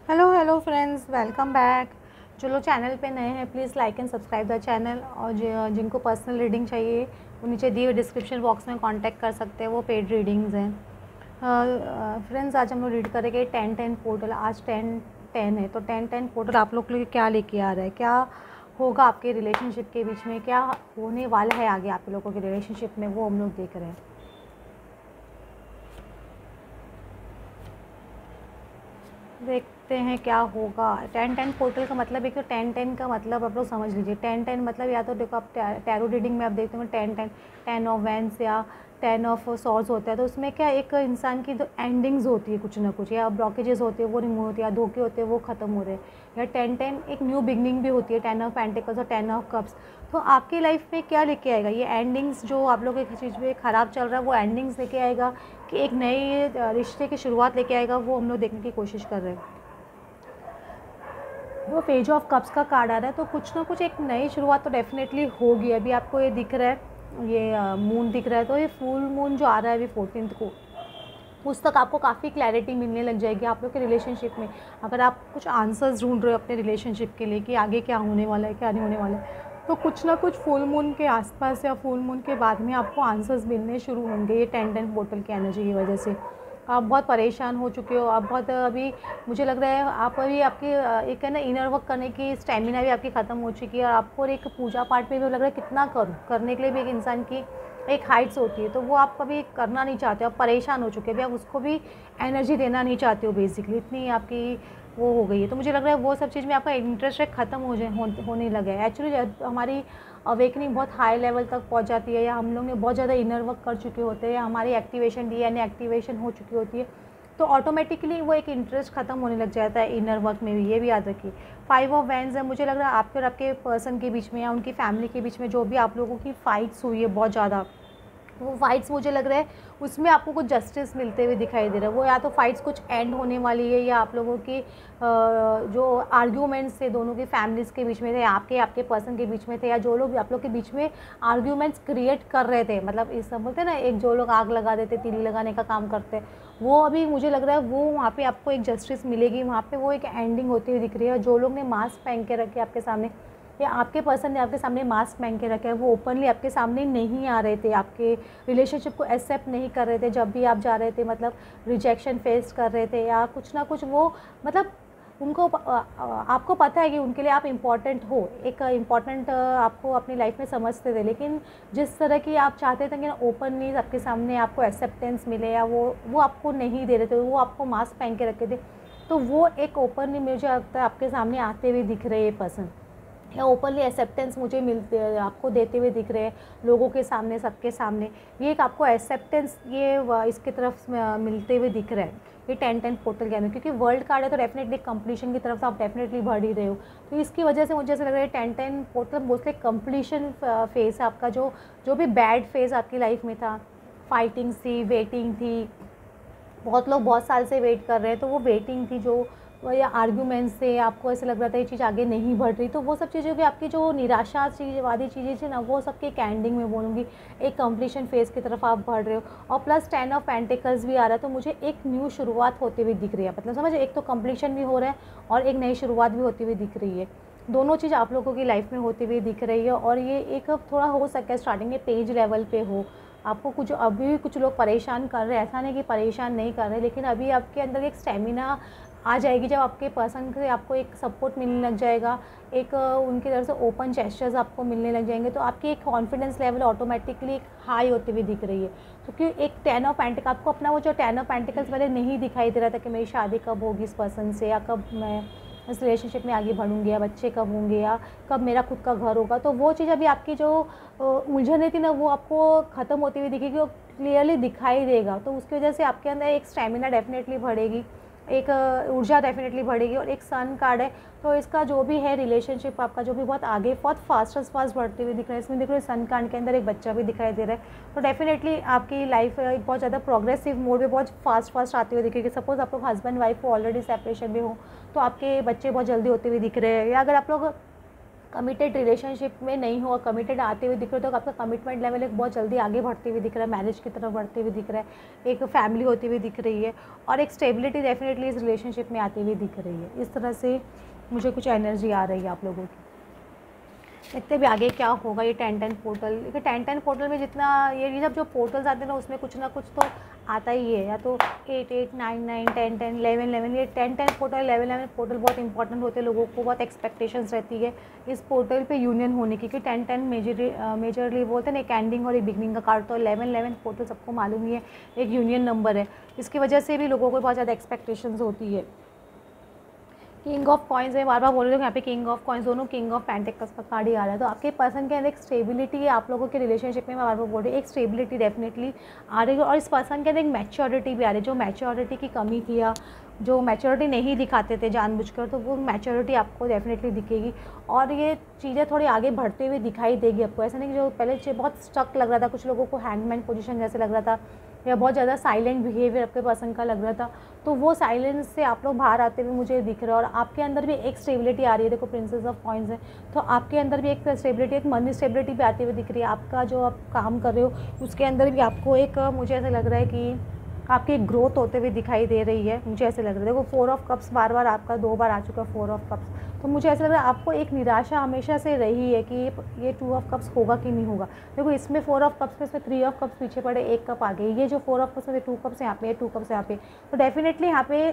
Hello hello friends, welcome back. जो लोग channel पे नए हैं please like and subscribe the channel. और जिनको पर्सनल रीडिंग चाहिए वो नीचे दिए हुए डिस्क्रिप्शन बॉक्स में कांटेक्ट कर सकते हैं, वो पेड रीडिंग्स हैं। फ्रेंड्स, आज हम लोग रीड करेंगे 10-10 पोर्टल। आज 10-10 है, तो 10-10 पोर्टल आप लोग के लिए क्या लेके आ रहा है, क्या होगा आपके रिलेशनशिप के बीच में, क्या होने वाला है आगे आप लोगों के रिलेशनशिप में, वो हम लोग देख रहे हैं। देखते हैं क्या होगा। 10-10 पोर्टल का मतलब है कि 10-10 का मतलब आप लोग समझ लीजिए। 10-10 मतलब या तो देखो आप टैरो रीडिंग में आप देखते हो 10-10, 10 ऑफ वैंस या 10 ऑफ सॉर्ड्स होता है, तो उसमें क्या एक इंसान की जो एंडिंग्स होती है कुछ ना कुछ, या ब्लॉकेजेस होते हैं वो रिमूव होती है, या धोखे होते हैं वो ख़त्म हो रहे हैं, या 10-10 एक न्यू बिगनिंग भी होती है। 10 ऑफ पेंटिकल्स और 10 ऑफ कप्स। तो आपकी लाइफ में क्या लेके आएगा ये एंडिंग्स? जो आप लोग एक चीज़ में ख़राब चल रहा है वो एंडिंग्स लेके आएगा कि एक नए रिश्ते की शुरुआत लेके आएगा, वो हम लोग देखने की कोशिश कर रहे हैं। वो पेज ऑफ कप्स का कार्ड आ रहा है, तो कुछ ना कुछ एक नई शुरुआत तो डेफिनेटली होगी। अभी आपको ये दिख रहा है, ये मून दिख रहा है, तो ये फुल मून जो आ रहा है अभी 14 को, उस तक आपको काफ़ी क्लैरिटी मिलने लग जाएगी आप लोग के रिलेशनशिप में। अगर आप कुछ आंसर्स ढूंढ रहे हो अपने रिलेशनशिप के लिए कि आगे क्या होने वाला है, क्या नहीं होने वाला है, तो कुछ ना कुछ फुल मून के आसपास या फुल मून के बाद में आपको आंसर्स मिलने शुरू होंगे। ये 10-10 पोर्टल की एनर्जी की वजह से आप बहुत परेशान हो चुके हो, आप बहुत अभी मुझे लग रहा है आप अभी आपकी एक है ना इनर वर्क करने की स्टेमिना भी आपकी ख़त्म हो चुकी है, और आपको एक पूजा पाठ में भी लग रहा है कितना करूँ, करने के लिए भी एक इंसान की एक हाइट्स होती है, तो वो आप कभी करना नहीं चाहते हो, आप परेशान हो चुके हैं, अभी आप उसको भी एनर्जी देना नहीं चाहते हो, बेसिकली इतनी आपकी वो हो गई है। तो मुझे लग रहा है वो सब चीज़ में आपका इंटरेस्ट ख़त्म होने लगा है। एक्चुअली हमारी अवेकनिंग बहुत हाई लेवल तक पहुंच जाती है, या हम लोग ने बहुत ज़्यादा इनर वर्क कर चुके होते हैं, या हमारी एक्टिवेशन डीएनए एक्टिवेशन हो चुकी होती है, तो ऑटोमेटिकली वो एक इंटरेस्ट ख़त्म होने लग जाता है इनर वर्क में भी। ये भी याद रखिए। 5 ऑफ वैंस है, मुझे लग रहा है आपके और आपके पर्सन के बीच में या उनकी फैमिली के बीच में जो भी आप लोगों की फ़ाइट्स हुई है बहुत ज़्यादा, वो फाइट्स मुझे लग रहा है उसमें आपको कुछ जस्टिस मिलते हुए दिखाई दे रहा है। वो या तो फाइट्स कुछ एंड होने वाली है, या आप लोगों की जो आर्ग्यूमेंट्स थे दोनों की फैमिलीज़ के बीच में थे, आपके आपके पर्सन के बीच में थे, या जो लोग आप लोग के बीच में आर्ग्यूमेंट्स क्रिएट कर रहे थे, मतलब इस सब बोलते हैं ना, एक जो लोग आग लगा देते, तीली लगाने का काम करते, वो अभी मुझे लग रहा है वो वहाँ पे आपको एक जस्टिस मिलेगी, वहाँ पे वो एक एंडिंग होती हुई दिख रही है। जो लोग ने मास्क पहन के रखे आपके सामने, या आपके पर्सन ने आपके सामने मास्क पहन के रखा है, वो ओपनली आपके सामने नहीं आ रहे थे, आपके रिलेशनशिप को एक्सेप्ट नहीं कर रहे थे जब भी आप जा रहे थे, मतलब रिजेक्शन फेस कर रहे थे, या कुछ ना कुछ वो मतलब उनको आपको पता है कि उनके लिए आप इम्पॉर्टेंट हो, एक इम्पॉर्टेंट आपको अपनी लाइफ में समझते थे, लेकिन जिस तरह की आप चाहते थे कि ना ओपनली आपके सामने आपको एक्सेप्टेंस मिले, या वो आपको नहीं दे रहे थे, वो आपको मास्क पहन के रखे थे, तो वो एक ओपनली मुझे लगता है आपके सामने आते हुए दिख रहे हैं पर्सन, या ओपनली एक्सेप्टेंस मुझे मिलते आपको देते हुए दिख रहे हैं लोगों के सामने, सबके सामने। ये एक आपको एक्सेप्टेंस ये इसकी तरफ मिलते हुए दिख रहा है ये 10-10 पोर्टल के अंदर, क्योंकि वर्ल्ड कार्ड है तो डेफिनेटली कंप्लीशन की तरफ आप डेफिनेटली बढ़ ही रहे हो। तो इसकी वजह से मुझे ऐसा लग रहा है 10-10 पोर्टल मोस्टली कंप्लीशन फेज़ है आपका, जो भी बैड फेज़ आपकी लाइफ में था, फाइटिंग थी, वेटिंग थी, बहुत लोग बहुत साल से वेट कर रहे हैं, तो वो वेटिंग थी जो, या आर्ग्यूमेंट्स से आपको ऐसा लग रहा था ये चीज़ आगे नहीं बढ़ रही, तो वो सब चीज़ें भी आपकी जो निराशा वादी चीज़ें थी ना, वो सबकी एक एंडिंग में बोलूँगी, एक कंप्लीशन फेज़ की तरफ आप बढ़ रहे हो। और प्लस 10 ऑफ पेंटिकल्स भी आ रहा है, तो मुझे एक न्यू शुरुआत होती हुई दिख रही है, मतलब समझ, एक तो कंप्लीशन भी हो रहा है और एक नई शुरुआत भी होती हुई दिख रही है। दोनों चीज़ आप लोगों की लाइफ में होती हुई दिख रही है, और ये एक थोड़ा हो सकता है स्टार्टिंग में पेज लेवल पे हो, आपको कुछ अभी भी कुछ लोग परेशान कर रहे हैं, ऐसा नहीं कि परेशान नहीं कर रहे, लेकिन अभी आपके अंदर एक स्टेमिना आ जाएगी जब आपके पर्सन से आपको एक सपोर्ट मिलने लग जाएगा, एक उनकी तरफ से ओपन जेस्चर्स आपको मिलने लग जाएंगे, तो आपकी एक कॉन्फिडेंस लेवल ऑटोमेटिकली एक हाई होती हुई दिख रही है। तो क्योंकि एक 10 ऑफ पेंटिकल आपको अपना वो जो 10 ऑफ पेंटिकल्स पहले नहीं दिखाई दे रहा था कि मेरी शादी कब होगी इस पर्सन से, या कब मैं इस रिलेशनशिप में आगे बढ़ूंगी, या बच्चे कब होंगे, या कब मेरा खुद का घर होगा, तो वो चीज़ अभी आपकी जो उलझन थी ना, वो आपको ख़त्म होती हुई दिखेगी, वो क्लियरली दिखाई देगा। तो उसकी वजह से आपके अंदर एक स्टेमिना डेफिनेटली बढ़ेगी, एक ऊर्जा डेफिनेटली बढ़ेगी, और एक सन कार्ड है, तो इसका जो भी है रिलेशनशिप आपका जो भी बहुत आगे बहुत फास्ट बढ़ते हुए दिख रहा है, इसमें देख रहे हो सन कार्ड के अंदर एक बच्चा भी दिखाई दे रहा है, तो डेफिनेटली आपकी लाइफ एक बहुत ज़्यादा प्रोग्रेसिव मोड में बहुत फास्ट आती हुई दिखेगी। सपोज़ आप लोग हस्बैंड वाइफ को ऑलरेडी सेपरेशन में हो, तो आपके बच्चे बहुत जल्दी होते हुए दिख रहे हैं, या अगर आप लोग कमिटेड रिलेशनशिप में नहीं हो और कमिटेड आते हुए दिख रहे हो तो आपका कमिटमेंट लेवल एक बहुत जल्दी आगे बढ़ते हुए दिख रहा है, मैरिज की तरफ बढ़ते हुए दिख रहा है, एक फैमिली होती हुई दिख रही है और एक स्टेबिलिटी डेफिनेटली इस रिलेशनशिप में आती हुई दिख रही है। इस तरह से मुझे कुछ एनर्जी आ रही है आप लोगों की। देखते भी आगे क्या होगा। ये 10-10 पोर्टल, देखिए 10-10 पोर्टल में जितना ये सब जो पोर्टल्स आते हैं ना उसमें कुछ ना कुछ तो आता ही है, या तो 8-8, 9-9, 10-10, 11-11, ये 10-10 पोर्टल, 11-11 पोर्टल बहुत इंपॉर्टेंट होते हैं, लोगों को बहुत एक्सपेक्टेशंस रहती है इस पोर्टल पे यूनियन होने की, क्योंकि 10-10 मेजरली बोलते हैं ना एक एंडिंग और एक बिगनिंग का कार्ड, तो 11-11 पोर्टल सबको मालूम ही है एक यूनियन नंबर है, इसकी वजह से भी लोगों को बहुत ज़्यादा एक्सपेक्टेशंस होती है। किंग ऑफ कॉइन्स है, बार बार बोल रहे हो यहाँ पे किंग ऑफ कॉइन्स, दोनों किंग ऑफ पेंटिकल्स का कार्ड ही आ रहा है, तो आपके पर्सन के अंदर एक स्टेबिलिटी है, आप लोगों के रिलेशनशिप में मैं बार बार बोल रही हूँ एक स्टेबिलिटी डेफिनेटली आ रही है और इस पर्सन के अंदर एक मैच्योरिटी भी आ रही है, जो मैच्योरिटी की कमी थी या जो मैच्योरिटी नहीं दिखाते थे जानबूझकर, तो वो मैच्योरिटी आपको डेफिनेटली दिखेगी और ये चीज़ें थोड़ी आगे बढ़ते हुए दिखाई देगी आपको। ऐसा नहीं कि जो पहले बहुत स्टक लग रहा था, कुछ लोगों को हैंगमैन पोजीशन जैसे लग रहा था या बहुत ज़्यादा साइलेंट बिहेवियर आपके पर्सन का लग रहा था, तो वो साइलेंस से आप लोग बाहर आते हुए मुझे दिख रहा है और आपके अंदर भी एक स्टेबिलिटी आ रही है। देखो प्रिंसेस ऑफ कॉइन्स है, तो आपके अंदर भी एक स्टेबिलिटी, एक मनी स्टेबिलिटी भी आती हुई दिख रही है। आपका जो आप काम कर रहे हो उसके अंदर भी आपको एक मुझे ऐसा लग रहा है कि आपकी एक ग्रोथ होते हुए दिखाई दे रही है, मुझे ऐसे लग रहा है। देखो 4 ऑफ कप्स बार बार आपका 2 बार आ चुका है 4 ऑफ कप्स, तो मुझे ऐसा लग रहा है आपको एक निराशा हमेशा से रही है कि ये 2 ऑफ कप्स होगा कि नहीं होगा। देखो इसमें 4 ऑफ कप्स में इसमें 3 ऑफ कप्स पीछे पड़े, 1 कप आगे, ये जो 4 ऑफ कप्स में 2 कप्स यहाँ पे 2 कप्स यहाँ पे, तो डेफिनेटली यहाँ पे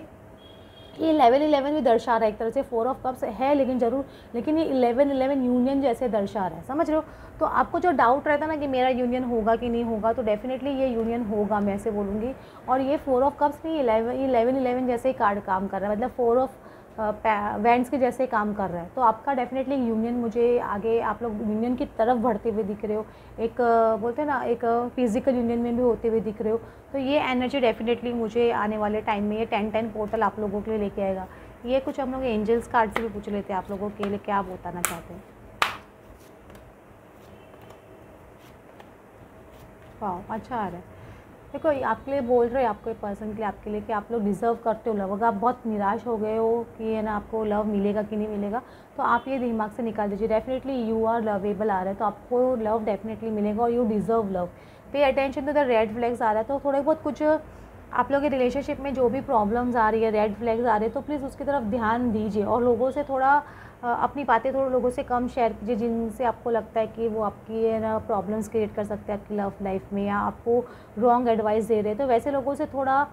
ये 11-11 भी दर्शा रहा है एक तरह से, 4 ऑफ कप्स है लेकिन ज़रूर, लेकिन ये 11-11 यूनियन जैसे दर्शा रहा है, समझ रहे हो। तो आपको जो डाउट रहता है ना कि मेरा यूनियन होगा कि नहीं होगा, तो डेफिनेटली ये यूनियन होगा, मैं ऐसे बोलूँगी। और ये 4 ऑफ कप्स में 11-11 जैसे ही कार्ड काम कर रहा है, मतलब 4 ऑफ वैंड्स के जैसे काम कर रहा है, तो आपका डेफिनेटली यूनियन मुझे आगे आप लोग यूनियन की तरफ बढ़ते हुए दिख रहे हो, एक बोलते हैं ना एक फिजिकल यूनियन में भी होते हुए दिख रहे हो, तो ये एनर्जी डेफिनेटली मुझे आने वाले टाइम में ये 10-10 पोर्टल आप लोगों के लिए लेके आएगा। ये कुछ हम लोग एंजल्स कार्ड से भी पूछ लेते हैं आप लोगों के लिए क्या आप बताना चाहते हैं। वाह अच्छा आ रहा है। देखो आपके लिए बोल रहे हैं, आपके पर्सन के लिए, आपके लिए कि आप लोग डिज़र्व करते हो लव। अगर आप बहुत निराश हो गए हो कि है ना आपको लव मिलेगा कि नहीं मिलेगा, तो आप ये दिमाग से निकाल दीजिए, डेफिनेटली यू आर लवेबल आ रहा है, तो आपको लव डेफिनेटली मिलेगा और you deserve love. Pay attention to the red flags आ रहा है, तो थोड़े बहुत कुछ आप लोग के रिलेशनशिप में जो भी प्रॉब्लम्स आ रही है, रेड फ्लैग्स आ रहे हैं, तो प्लीज़ उसकी तरफ ध्यान दीजिए और लोगों से थोड़ा अपनी बातें थोड़ा लोगों से कम शेयर कीजिए जिनसे आपको लगता है कि वो आपकी है ना प्रॉब्लम्स क्रिएट कर सकते हैं आपकी लव लाइफ में, या आपको रॉन्ग एडवाइस दे रहे हैं, तो वैसे लोगों से थोड़ा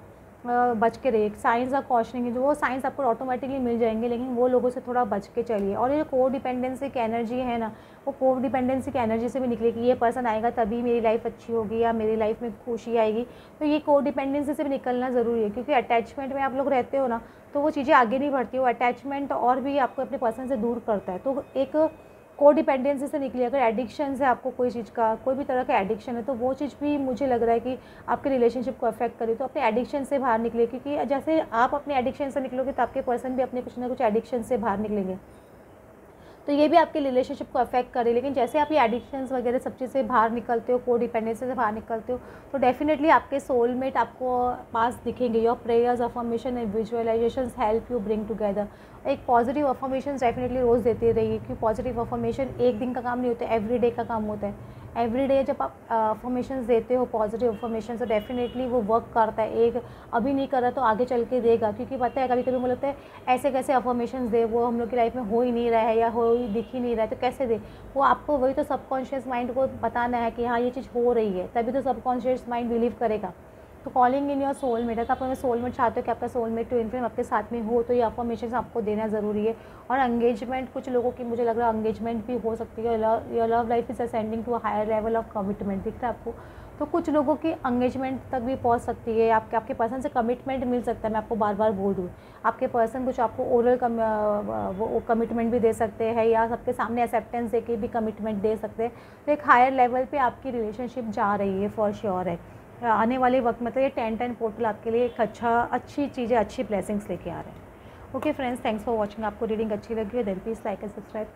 बच के रहिए। साइंस ऑफ कॉशनिंग है, जो वो साइंस आपको ऑटोमेटिकली मिल जाएंगे, लेकिन वो लोगों से थोड़ा बच के चलिए। और ये को डिपेंडेंसी की एनर्जी है ना, वो को डिपेंडेंसी की एनर्जी से भी निकले कि ये पर्सन आएगा तभी मेरी लाइफ अच्छी होगी या मेरी लाइफ में खुशी आएगी, तो ये को डिपेंडेंसी से भी निकलना ज़रूरी है, क्योंकि अटैचमेंट में आप लोग रहते हो ना, तो वो चीज़ें आगे नहीं बढ़ती, वो अटैचमेंट और भी आपको अपने पर्सन से दूर करता है। तो एक को डिपेंडेंसी से निकलिए। अगर एडिक्शन से आपको कोई चीज़ का कोई भी तरह का एडिक्शन है, तो वो चीज़ भी मुझे लग रहा है कि आपके रिलेशनशिप को अफेक्ट करे, तो अपने एडिक्शन से बाहर निकलिए, क्योंकि जैसे आप अपने एडिक्शन से निकलोगे तो आपके पर्सन भी अपने कुछ ना कुछ एडिक्शन से बाहर निकलेंगे, तो ये भी आपके रिलेशनशिप को अफेक्ट करे। लेकिन जैसे आप ये एडिक्शंस वगैरह सब चीज़ से बाहर निकलते हो, को डिपेंडेंसी से बाहर निकलते हो, तो डेफिनेटली आपके सोलमेट आपको पास दिखेंगे। Your prayers, affirmation and visualisations help you bring together. एक पॉजिटिव अफर्मेशन डेफिनेटली रोज़ देते रहिए, क्योंकि पॉजिटिव अफर्मेशन एक दिन का काम नहीं होता है, एवरी डे का काम होता है। एवरी डे जब आप अफर्मेशन देते हो, पॉजिटिव अफर्मेशन, तो डेफिनेटली वो वर्क करता है। एक अभी नहीं कर रहा तो आगे चल के देगा, क्योंकि पता है कभी कभी मुझे लगता है ऐसे कैसे अफर्मेशन दे, वो हम लोग की लाइफ में हो ही नहीं रहा है या हो ही दिख ही नहीं रहा है, तो कैसे दे। वो आपको वही तो सबकॉन्शियस माइंड को बताना है कि हाँ ये चीज़ हो रही है, तभी तो सबकॉन्शियस माइंड बिलीव करेगा। तो कॉलिंग इन योर सोलमेट, अगर आप अपने सोलमेट चाहते हो कि आपका सोलमेट टू इन्फिनिटी आपके साथ में हो, तो ये अफर्मेशन आपको देना ज़रूरी है। और एंगेजमेंट, कुछ लोगों की मुझे लग रहा है एंगेजमेंट भी हो सकती है। Your love life is ascending to a higher level of commitment, दिख रहा है आपको, तो कुछ लोगों की एंगेजमेंट तक भी पहुंच सकती है। आपके पर्सन से कमिटमेंट मिल सकता है। मैं आपको बार बार बोल दूँ, आपके पर्सन कुछ आपको ओरल कमिटमेंट भी दे सकते हैं, या सबके सामने एक्सेप्टेंस दे के भी कमिटमेंट दे सकते हैं। तो एक हायर लेवल पे आपकी रिलेशनशिप जा रही है, फॉर श्योर है। आने वाले वक्त मतलब ये 10-10 पोर्टल आपके लिए एक अच्छी चीज़ें, अच्छी ब्लेसिंग्स लेके आ रहे हैं। Okay friends, thanks for watching. आपको रीडिंग अच्छी लगी है then please like and subscribe.